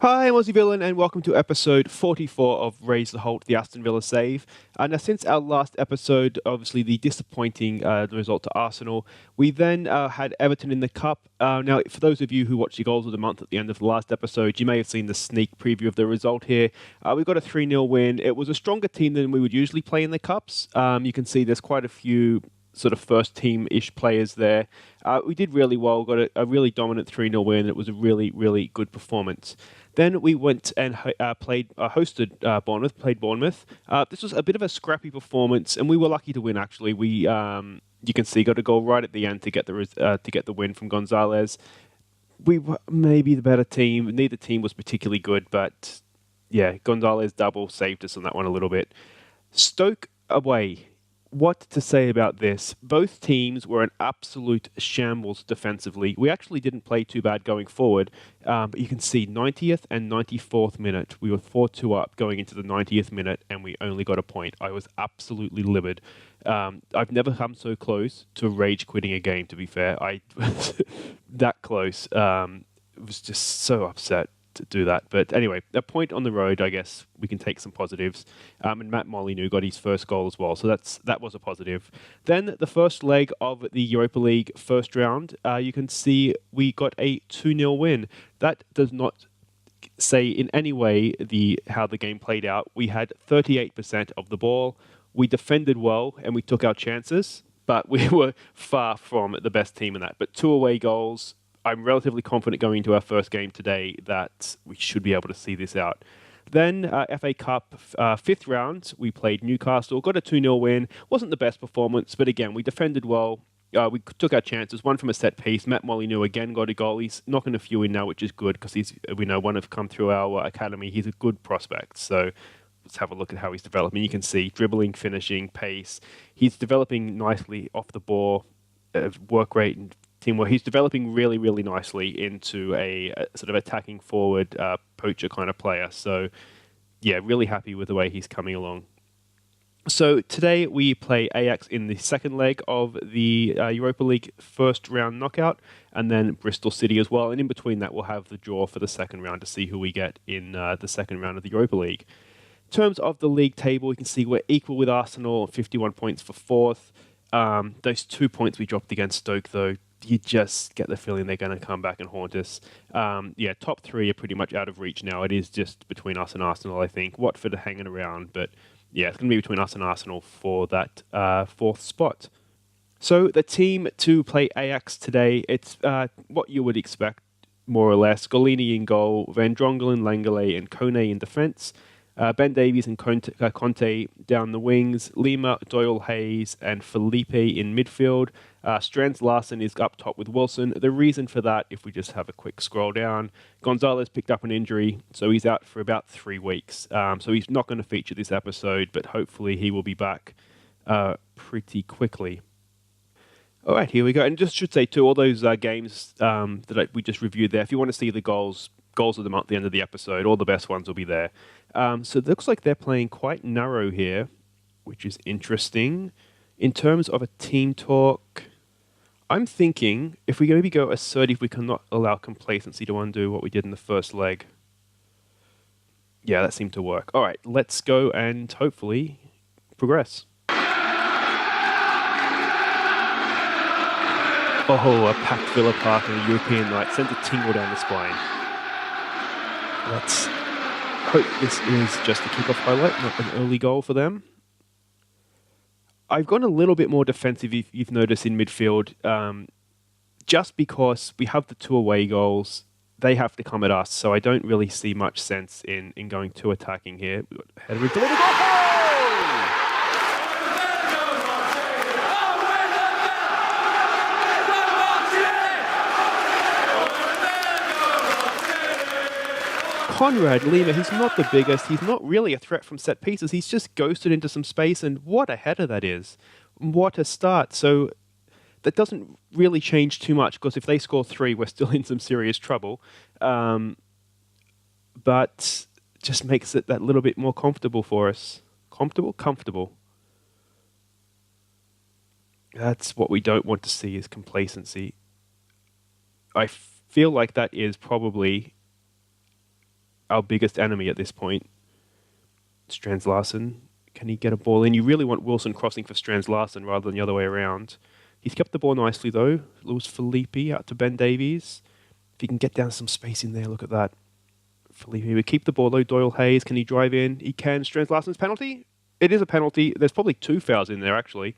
Hi, I'm Aussie Villain, and welcome to episode 44 of Raise the Halt, the Aston Villa save. Now, since our last episode, obviously the disappointing result to Arsenal, we then had Everton in the Cup. Now, for those of you who watched the Goals of the Month at the end of the last episode, you may have seen the sneak preview of the result here. We got a 3-0 win. It was a stronger team than we would usually play in the Cups. You can see there's quite a few sort of first team-ish players there. We did really well, got a really dominant 3-0 win. It was a really, really good performance. Then we went and hosted Bournemouth, played Bournemouth. This was a bit of a scrappy performance, and we were lucky to win, actually. You can see, got a goal right at the end to get the win from Gonzalez. We were maybe the better team. Neither team was particularly good, but yeah, Gonzalez double saved us on that one a little bit. Stoke away. What to say about this? Both teams were an absolute shambles defensively. We actually didn't play too bad going forward, but you can see 90th and 94th minute. We were 4-2 up going into the 90th minute, and we only got a point. I was absolutely livid. I've never come so close to rage quitting a game, to be fair. I was that close. Was just so upset to do that. But anyway, a point on the road, I guess we can take some positives. And Matt Molyneux got his first goal as well, so that was a positive. Then the first leg of the Europa League first round, you can see we got a 2-0 win. That does not say in any way how the game played out. We had 38% of the ball. We defended well and we took our chances, but we were far from the best team in that. But 2 away goals. I'm relatively confident going into our first game today that we should be able to see this out. Then FA Cup, fifth round, we played Newcastle, got a 2-0 win. Wasn't the best performance, but again, we defended well. We took our chances, one from a set piece. Matt Molyneux again got a goal. He's knocking a few in now, which is good because one have come through our academy. He's a good prospect. So let's have a look at how he's developing. You can see dribbling, finishing, pace. He's developing nicely off the ball, work rate and teamwork. He's developing really, really nicely into a sort of attacking forward poacher kind of player. So, yeah, really happy with the way he's coming along. So today we play Ajax in the second leg of the Europa League first round knockout, and then Bristol City as well. And in between that, we'll have the draw for the second round to see who we get in the second round of the Europa League. In terms of the league table, you can see we're equal with Arsenal, 51 points for fourth. Those 2 points we dropped against Stoke, though, you just get the feeling they're going to come back and haunt us. Top 3 are pretty much out of reach now. It is just between us and Arsenal, I think. Watford are hanging around, but yeah, it's going to be between us and Arsenal for that fourth spot. So the team to play Ajax today, it's what you would expect, more or less. Golini in goal, Van Drongelen, Langele, and Kone in defence. Ben Davies and Conte down the wings, Lima, Doyle, Hayes, and Felipe in midfield. Strands Larsen is up top with Wilson. The reason for that, if we just have a quick scroll down, Gonzalez picked up an injury, so he's out for about 3 weeks. So he's not going to feature this episode, but hopefully he will be back pretty quickly. All right, here we go. And just should say, too, all those games that we just reviewed there, if you want to see the goals of the month at the end of the episode, all the best ones will be there. So it looks like they're playing quite narrow here, which is interesting. In terms of a team talk, I'm thinking if we maybe go assertive, we cannot allow complacency to undo what we did in the first leg. Yeah, that seemed to work. All right, let's go and hopefully progress. Oh, a packed Villa Park on a European night sends a tingle down the spine. Let's hope this is just a kickoff highlight, not an early goal for them. I've gone a little bit more defensive, if you've noticed, in midfield, just because we have the 2 away goals. They have to come at us, so I don't really see much sense in going too attacking here. Header is delivered. Conrad Lima, he's not the biggest. He's not really a threat from set pieces. He's just ghosted into some space, and what a header that is. What a start. So that doesn't really change too much, because if they score 3, we're still in some serious trouble. But just makes it that little bit more comfortable for us. Comfortable. That's what we don't want to see, is complacency. I feel like that is probably our biggest enemy at this point. Strands Larsen, can he get a ball in? You really want Wilson crossing for Strands Larsen rather than the other way around. He's kept the ball nicely though. Luis Felipe out to Ben Davies. If he can get down some space in there, look at that. Felipe would keep the ball though. Doyle Hayes, can he drive in? He can. Strands Larsen's penalty? It is a penalty. There's probably 2 fouls in there actually.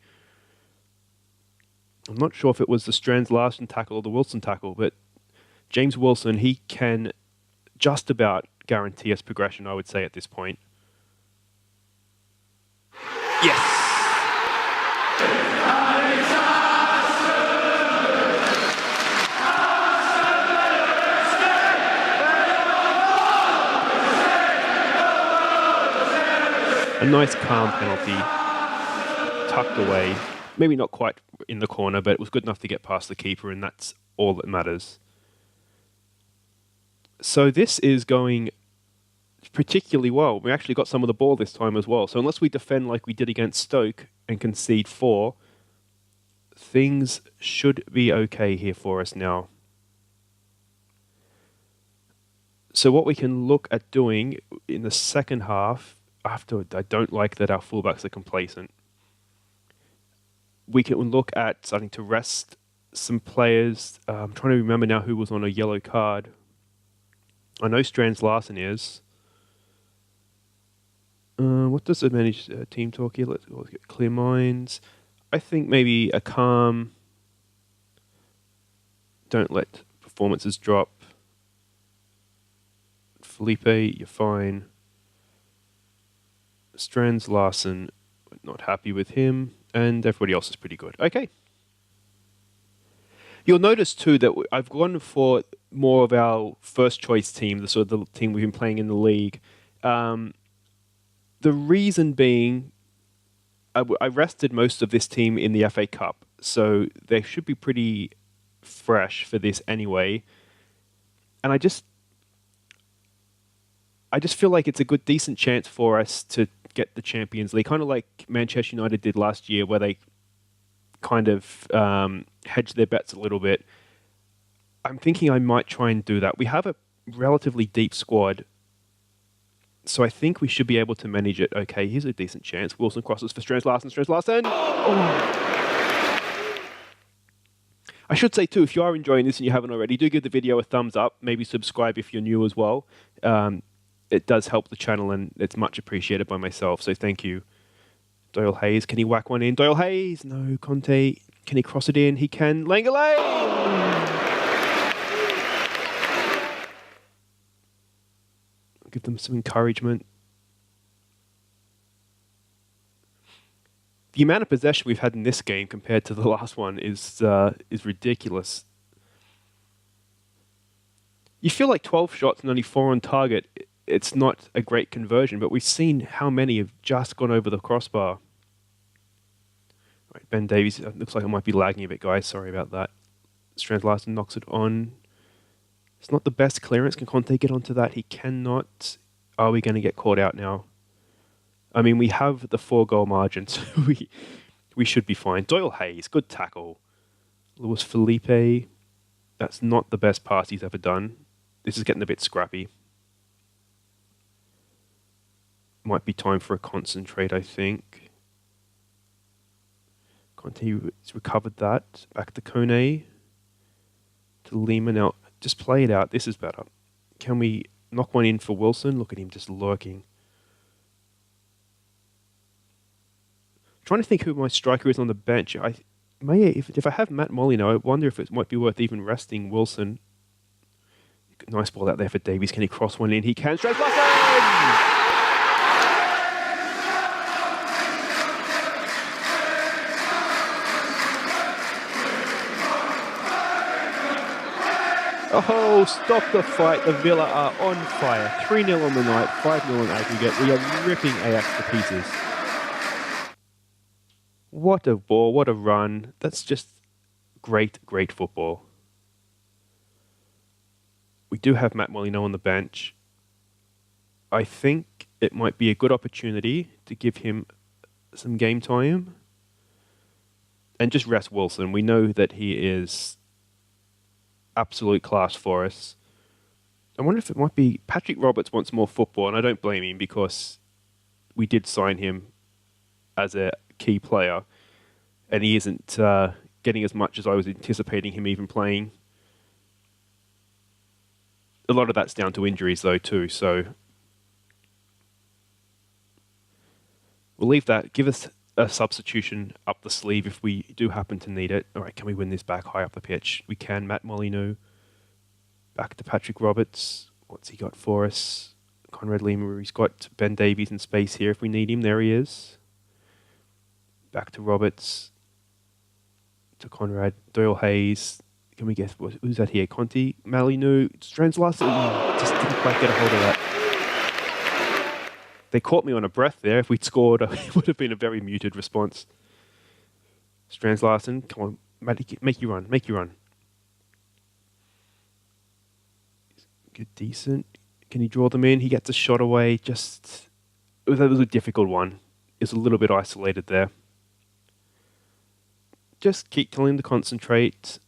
I'm not sure if it was the Strands Larsen tackle or the Wilson tackle, but James Wilson, he can just about guarantee us progression, I would say, at this point. Yes! A nice calm penalty, tucked away. Maybe not quite in the corner, but it was good enough to get past the keeper, and that's all that matters. So this is going particularly well. We actually got some of the ball this time as well. So unless we defend like we did against Stoke and concede 4, things should be okay here for us now. So what we can look at doing in the second half, I don't like that our fullbacks are complacent. We can look at starting to rest some players. I'm trying to remember now who was on a yellow card. I know Strands Larsen is. What does the manage team talk here? Let's get clear minds. I think maybe a calm. Don't let performances drop. Felipe, you're fine. Strands Larsen, not happy with him. And everybody else is pretty good. Okay. You'll notice too that I've gone for more of our first choice team, the sort of the team we've been playing in the league. The reason being, I rested most of this team in the FA Cup, so they should be pretty fresh for this anyway. And I just feel like it's a decent chance for us to get the Champions League, kind of like Manchester United did last year, where they kind of hedged their bets a little bit. I'm thinking I might try and do that. We have a relatively deep squad, so I think we should be able to manage it. Okay, here's a decent chance. Wilson crosses for Strands Larsen. Oh. I should say too, if you are enjoying this and you haven't already, do give the video a thumbs up. Maybe subscribe if you're new as well. It does help the channel and it's much appreciated by myself, so thank you. Doyle Hayes, can he whack one in? Doyle Hayes! No, Conte. Can he cross it in? He can. Langley! Give them some encouragement. The amount of possession we've had in this game compared to the last one is ridiculous. You feel like 12 shots and only 4 on target. It's not a great conversion, but we've seen how many have just gone over the crossbar. Right, Ben Davies, looks like I might be lagging a bit, guys. Sorry about that. Strands Larsen knocks it on. It's not the best clearance. Can Conte get onto that? He cannot. Are we going to get caught out now? I mean, we have the 4-goal margin, so we should be fine. Doyle Hayes, good tackle. Luis Felipe, that's not the best pass he's ever done. This is getting a bit scrappy. Might be time for a concentrate, I think. Conte's recovered that. Back to Kone. To Lima. Now, just play it out. This is better. Can we knock one in for Wilson? Look at him just lurking. Trying to think who my striker is on the bench. If I have Matt Molyneux, I wonder if it might be worth even resting Wilson. Nice ball out there for Davies. Can he cross one in? He can. Strands Larsen! Oh, stop the fight. The Villa are on fire. 3-0 on the night, 5-0 on aggregate. We are ripping Ajax to pieces. What a ball, what a run. That's just great, great football. We do have Matt Molyneux on the bench. I think it might be a good opportunity to give him some game time. And just rest Wilson. We know that he is absolute class for us. I wonder if it might be Patrick Roberts wants more football, and I don't blame him because we did sign him as a key player, and he isn't getting as much as I was anticipating him even playing. A lot of that's down to injuries, though, too, so we'll leave that. Give us a substitution up the sleeve if we do happen to need it. All right, can we win this back high up the pitch? We can. Matt Molyneux. Back to Patrick Roberts. What's he got for us? Conrad Lima. He's got Ben Davies in space here if we need him. There he is. Back to Roberts. To Conrad. Doyle Hayes. Can we guess who's that here? Conti. Molyneux. Stranslast. Just didn't quite get a hold of that. They caught me on a breath there. If we'd scored, it would have been a very muted response. Stranslast. Come on. Make you run. Make you run. Good, decent. Can he draw them in? He gets a shot away. That was a difficult one. It's a little bit isolated there. Just keep telling him to concentrate.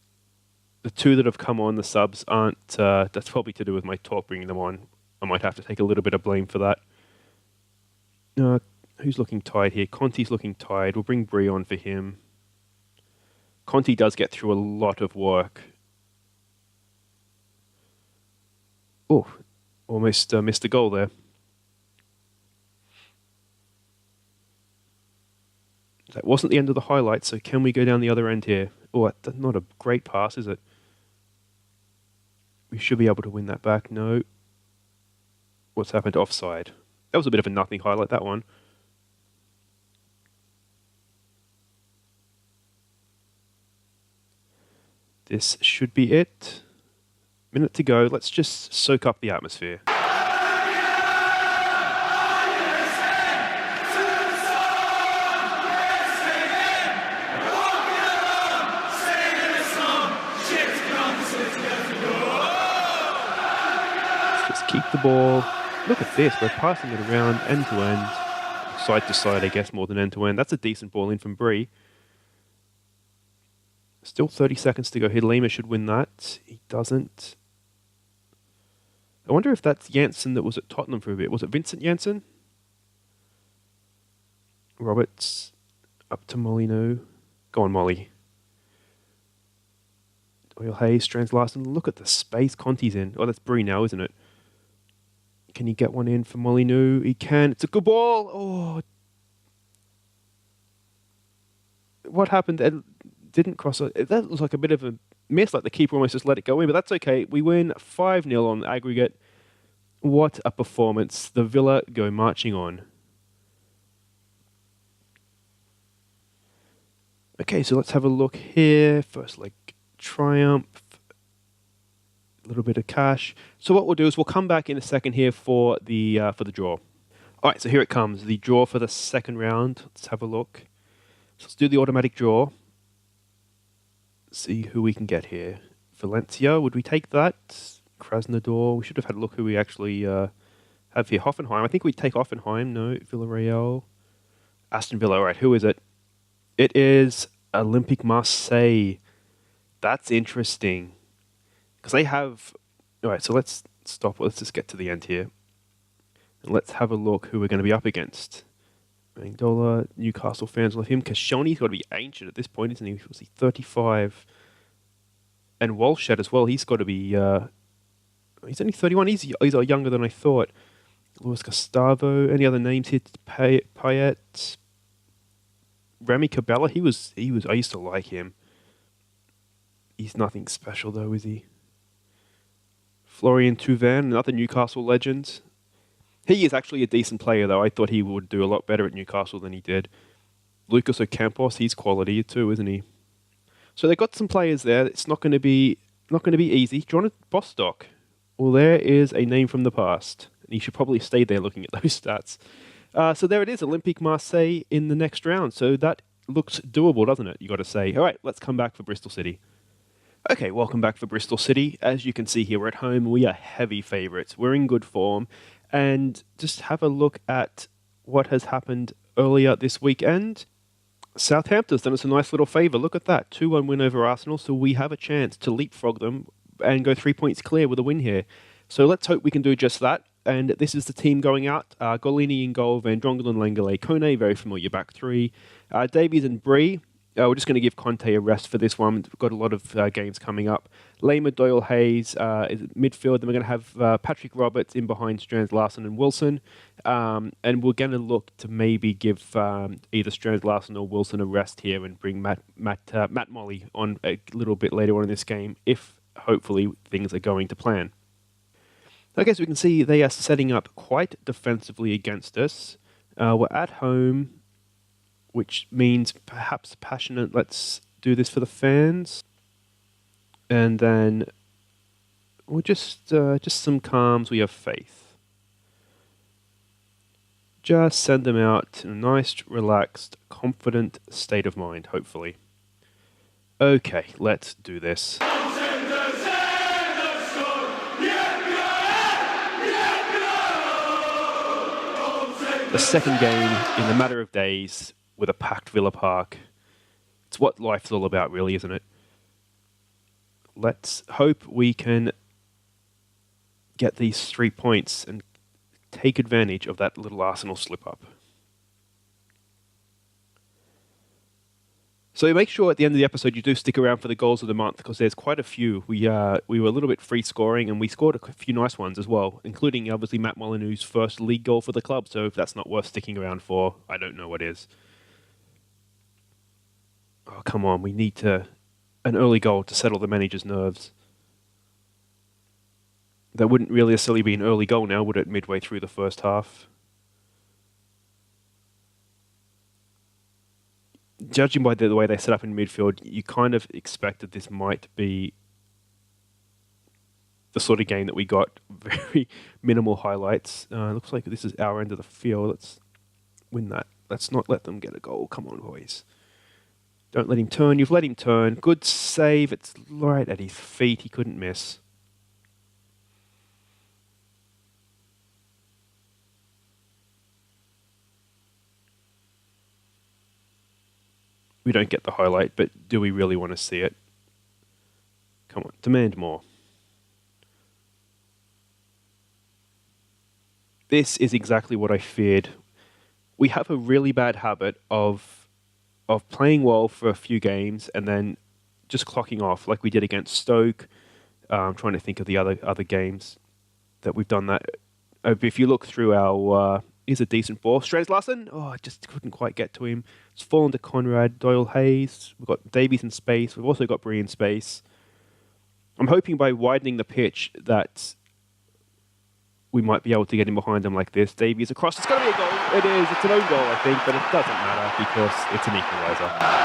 The two that have come on, the subs, aren't... that's probably to do with my talk bringing them on. I might have to take a little bit of blame for that. Who's looking tired here? Conti's looking tired. We'll bring Bree on for him. Conti does get through a lot of work. Oh, almost missed a goal there. That wasn't the end of the highlight, so can we go down the other end here? Oh, that's not a great pass, is it? We should be able to win that back. No. What's happened? Offside. That was a bit of a nothing highlight, that one. This should be it. Minute to go. Let's just soak up the atmosphere. Let's just keep the ball. Look at this. We're passing it around end to end. Side to side, I guess, more than end to end. That's a decent ball in from Bree. Still 30 seconds to go here. Lima should win that. He doesn't. I wonder if that's Janssen that was at Tottenham for a bit. Was it Vincent Janssen? Roberts up to Molyneux. Go on, Molly. Doyle Hayes, Stranslast. Look at the space Conti's in. Oh, that's Bree now, isn't it? Can he get one in for Molyneux? He can. It's a good ball. Oh. What happened? It didn't cross. That was like a bit of a miss. Like the keeper almost just let it go in, but that's okay. We win 5-0 on aggregate. What a performance. The Villa go marching on. Okay, so let's have a look here. First leg triumph. A little bit of cash. So what we'll do is we'll come back in a second here for the draw. All right, so here it comes. The draw for the second round. Let's have a look. So let's do the automatic draw. See who we can get here. Valencia, would we take that? Krasnodar. We should have had a look who we actually have here. Hoffenheim. I think we'd take Hoffenheim. No. Villarreal. Aston Villa. All right, who is it? It is Olympique Marseille. That's interesting. Because they have... All right, so let's stop. Let's just get to the end here. And let's have a look who we're going to be up against. Mangdola, Newcastle fans love him. Kashani's got to be ancient at this point, isn't he? Was he 35? And Walshed as well. He's got to be... he's only 31. He's younger than I thought. Luis Gustavo. Any other names here? Payet. Remy Cabella. He was. I used to like him. He's nothing special though, is he? Florian Thauvin, another Newcastle legend. He is actually a decent player though. I thought he would do a lot better at Newcastle than he did. Lucas Ocampos, he's quality too, isn't he? So they've got some players there. It's not going to be easy. John Bostock. Well, there is a name from the past. And he should probably stay there looking at those stats. So there it is, Olympique Marseille in the next round. So that looks doable, doesn't it? You got to say. All right, let's come back for Bristol City. Okay, welcome back for Bristol City. As you can see here, we're at home. We are heavy favourites. We're in good form. And just have a look at what has happened earlier this weekend. Southampton's done us a nice little favour. Look at that. 2-1 win over Arsenal. So we have a chance to leapfrog them and go 3 points clear with a win here. So let's hope we can do just that. And this is the team going out. Golini in goal, Van Drongelen, Langale, Kone, very familiar back three. Davies and Bree. We're just going to give Conte a rest for this one. We've got a lot of games coming up. Lema, Doyle, Hayes, midfield. Then we're going to have Patrick Roberts in behind Strands, Larson and Wilson. And we're going to look to maybe give either Strands, Larson or Wilson a rest here and bring Matt Molly on a little bit later on in this game, if hopefully things are going to plan. Okay, so we can see they are setting up quite defensively against us. We're at home, which means perhaps passionate. Let's do this for the fans. And then we'll just some calms. We have faith. Just send them out in a nice, relaxed, confident state of mind, hopefully. Okay, let's do this. The second game in a matter of days with a packed Villa Park. It's what life's all about, really, isn't it? Let's hope we can get these 3 points and take advantage of that little Arsenal slip-up. So make sure at the end of the episode you do stick around for the goals of the month, because there's quite a few. We were a little bit free scoring, and we scored a few nice ones as well, including obviously Matt Molyneux's first league goal for the club. So if that's not worth sticking around for, I don't know what is. Oh, come on. We need an early goal to settle the manager's nerves. That wouldn't really necessarily be an early goal now, would it, midway through the first half? Judging by the way they set up in midfield, you kind of expected this might be the sort of game that we got. Very minimal highlights. Looks like this is our end of the field. Let's win that. Let's not let them get a goal. Come on, boys. Don't let him turn. You've let him turn. Good save. It's right at his feet. He couldn't miss. We don't get the highlight, but do we really want to see it? Come on, demand more. This is exactly what I feared. We have a really bad habit of playing well for a few games and then just clocking off, like we did against Stoke. I'm trying to think of the other games that we've done that. If you look through our... Here's a decent ball. Strands Larson. Oh, I just couldn't quite get to him. It's fallen to Conrad. Doyle Hayes. We've got Davies in space. We've also got Bree in space. I'm hoping by widening the pitch that we might be able to get in behind them like this. Davies across. It's going to be a goal. It is. It's an own goal, I think, but it doesn't matter because it's an equaliser.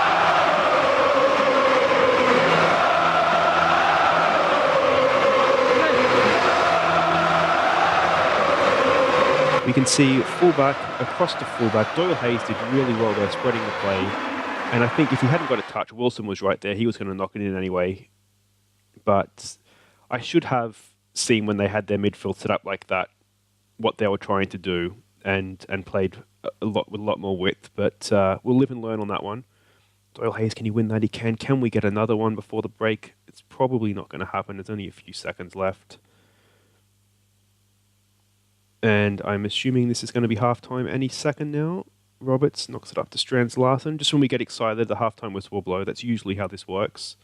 We can see fullback, across to fullback. Doyle Hayes did really well there, spreading the play. And I think if he hadn't got a touch, Wilson was right there. He was going to knock it in anyway. But I should have seen when they had their midfield set up like that, what they were trying to do, and played with a lot more width. But we'll live and learn on that one. Doyle Hayes, can he win that? He can. Can we get another one before the break? It's probably not going to happen. There's only a few seconds left. And I'm assuming this is going to be half-time any second now. Roberts knocks it up to Strands Larson. Just when we get excited, the half-time whistle will blow. That's usually how this works.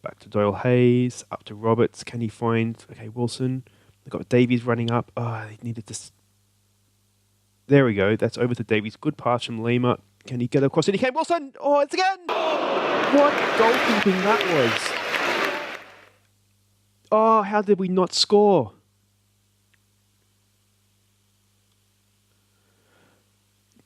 Back to Doyle Hayes, up to Roberts. Can he find... Okay, Wilson. They've got Davies running up. Oh, they needed to... There we go. That's over to Davies. Good pass from Lima. Can he get across? And he can. Wilson! Oh, it's again! What goalkeeping that was. Oh, how did we not score?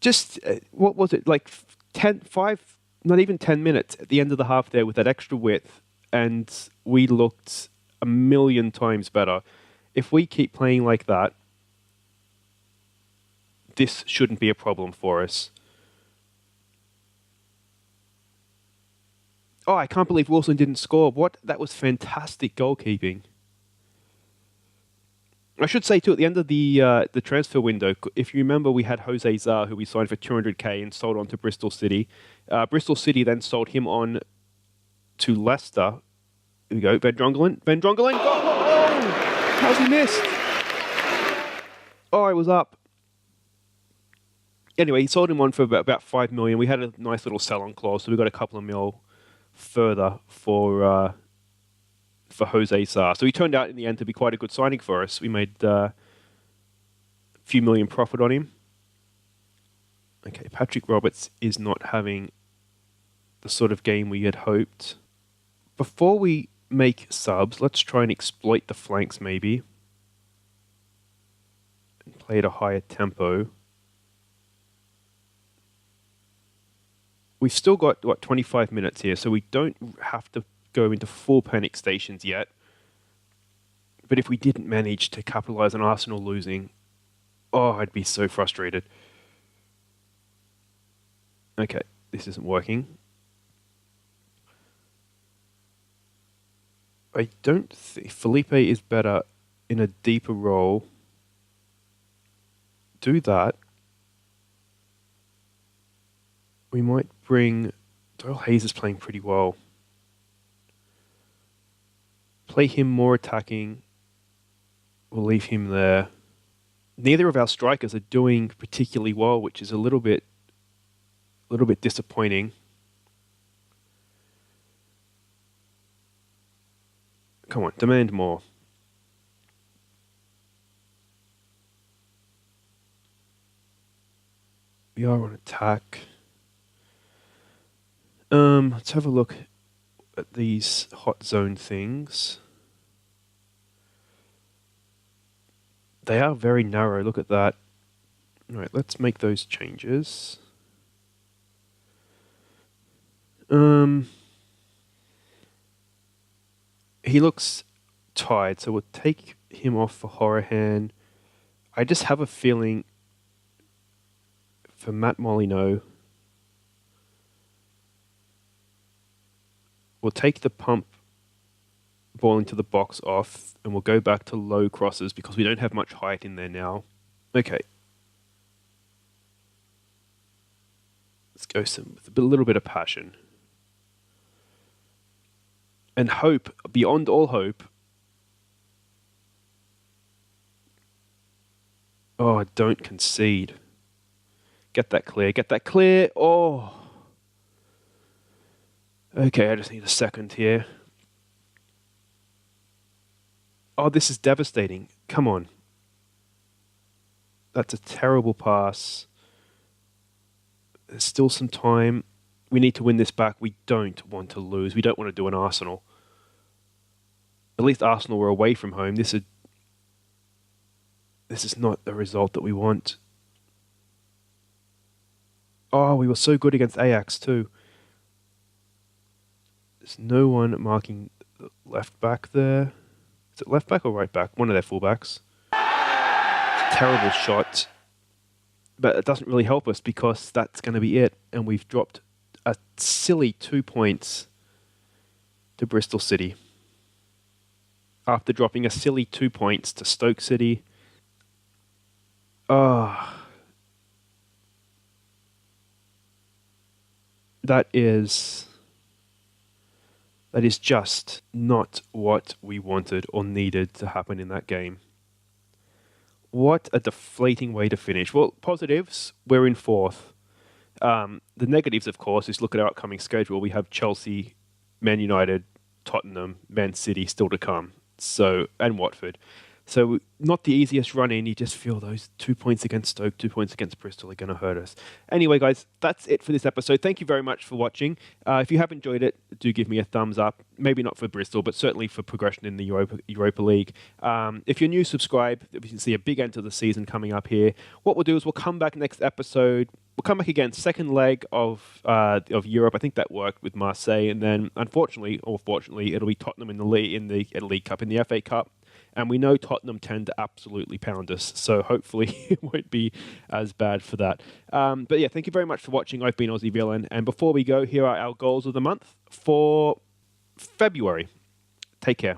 Just, what was it, like 5, not even 10 minutes at the end of the half there with that extra width, and we looked a million times better. If we keep playing like that, this shouldn't be a problem for us. Oh, I can't believe Wilson didn't score. What? That was fantastic goalkeeping. I should say, too, at the end of the transfer window, if you remember, we had Jose Zar, who we signed for $200K and sold on to Bristol City. Bristol City then sold him on to Leicester. Here we go, Van Drongelen. Van Drongelen, goal! Oh! How's he missed? Oh, I was up. Anyway, he sold him on for about 5 million. We had a nice little sell-on clause, so we got a couple of mil further for Jose Sarr. So he turned out in the end to be quite a good signing for us. We made a few million profit on him. Okay, Patrick Roberts is not having the sort of game we had hoped. Before we make subs, let's try and exploit the flanks maybe. And play at a higher tempo. We've still got, 25 minutes here, so we don't have to go into full panic stations yet. But if we didn't manage to capitalise on Arsenal losing, I'd be so frustrated. Okay, this isn't working. I don't think Felipe is better in a deeper role. Do that. We might bring... Doyle Hayes is playing pretty well. Play him more attacking. We'll leave him there. Neither of our strikers are doing particularly well, which is a little bit disappointing. Come on, demand more. We are on attack. Let's have a look at these hot zone things. They are very narrow, look at that. Alright, let's make those changes. He looks tired, so we'll take him off for Horahan. I just have a feeling for Matt Molyneux, we'll take the pump ball into the box off and we'll go back to low crosses because we don't have much height in there now. Okay. Let's go with a little bit of passion. And hope, beyond all hope. Don't concede. Get that clear, get that clear. Okay, I just need a second here. This is devastating. Come on. That's a terrible pass. There's still some time. We need to win this back. We don't want to lose. We don't want to do an Arsenal. At least Arsenal were away from home. This is not the result that we want. We were so good against Ajax too. There's no one marking the left back there. Is it left back or right back? One of their fullbacks. Terrible shot. But it doesn't really help us because that's going to be it. And we've dropped a silly 2 points to Bristol City. After dropping a silly 2 points to Stoke City. That is just not what we wanted or needed to happen in that game. What a deflating way to finish. Well, positives, we're in fourth. The negatives, of course, is look at our upcoming schedule. We have Chelsea, Man United, Tottenham, Man City still to come. And Watford. So not the easiest run in. You just feel those 2 points against Stoke, 2 points against Bristol are going to hurt us. Anyway, guys, that's it for this episode. Thank you very much for watching. If you have enjoyed it, do give me a thumbs up. Maybe not for Bristol, but certainly for progression in the Europa League. If you're new, subscribe. We can see a big end to the season coming up here. What we'll do is we'll come back next episode. We'll come back again, second leg of Europe. I think that worked with Marseille, and then unfortunately or fortunately, it'll be Tottenham in the League Cup, in the FA Cup. And we know Tottenham tend to absolutely pound us, so hopefully it won't be as bad for that. But yeah, thank you very much for watching. I've been Aussie Villain, and before we go, here are our goals of the month for February. Take care.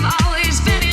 always been